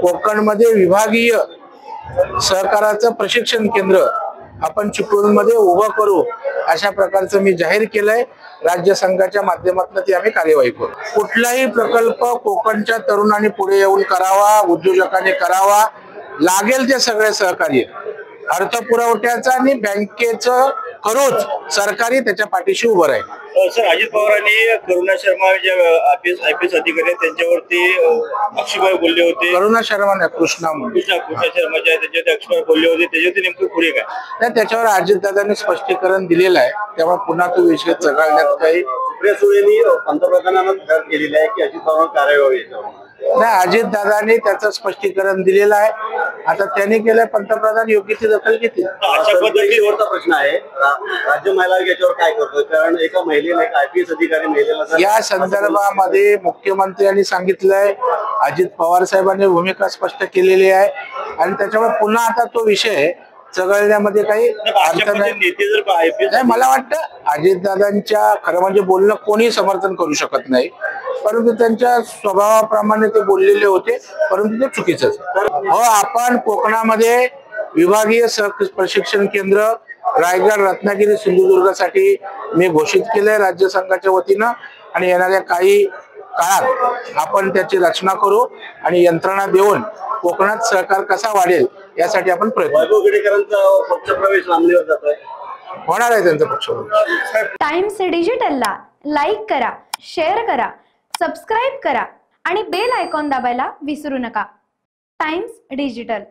कोकणमध्ये विभागीय सहकाराचं प्रशिक्षण केंद्र आपण चिपळूणमध्ये उभं करू अशा प्रकारचं मी जाहीर केलंय। राज्य संघाच्या माध्यमातून ती आम्ही कार्यवाही करू। कुठलाही प्रकल्प कोकणच्या तरुणांनी पुढे येऊन करावा, उद्योजकांनी करावा, लागेल ते सगळे सहकार्य अर्थपुरवठ्याचा आणि बँकेचं करूच, सरकारी त्याच्या पाठीशी उभं राहील। सर, अजित पवारांनी करुणा शर्मा जे आयपीएस अधिकारी आहेत त्यांच्यावरती आक्षेपार्ह बोलले होते। करुणा शर्मा नाही, कृष्णा शर्मा जे त्यांच्यावरती आक्षेपार्ह बोलले होते, त्याच्यावरती नेमकं पुढे काय? नाही, त्याच्यावर अजितदादांनी स्पष्टीकरण दिलेलं आहे, त्यामुळे पुन्हा तो विषय चघळण्यात काही सुप्रिया सुळेंनी पंतप्रधानांना तक्रार केलेली आहे की अजित पवार कारवाई याच्यावर नाही। अजितदादांनी त्याचं स्पष्टीकरण दिलेलं आहे, आता त्यांनी केलं, पंतप्रधान योग्य ती दखल घेतील। अशा पद्धतीवरचा प्रश्न आहे, राज्य महिला आयोग याच्यावर काय करतोय? कारण एका महिलेने आयपीएस अधिकारी महिलेला या संदर्भामध्ये मुख्यमंत्र्यांनी सांगितलंय, अजित पवार साहेबांनी भूमिका स्पष्ट केलेली आहे आणि त्याच्यामुळे पुन्हा आता तो विषय चघळण्यामध्ये काही अर्थ नाही। नाही, मला वाटतं अजितदादांच्या खरं म्हणजे बोलणं कोणी समर्थन करू शकत नाही, परंतु त्यांच्या स्वभावाप्रमाणे ते बोललेले होते, परंतु ते चुकीचंच। हो, आपण कोकणामध्ये विभागीय प्रशिक्षण केंद्र रायगड, रत्नागिरी, सिंधुदुर्गसाठी मी घोषित केलंय राज्य संघाच्या वतीनं आणि येणाऱ्या काही काळात आपण त्याची रचना करू आणि यंत्रणा देऊन कोकणात सहकार कसा वाढेल यासाठी आपण प्रयत्न पक्षप्रवेश लांबणीवर जातोय, होणार आहे त्यांचा पक्षप्रवेश। टाइम्स डिजिटलला लाईक करा, शेअर करा, सबस्क्राईब करा आणि बेल आयकॉन दाबायला विसरू नका। Times digital.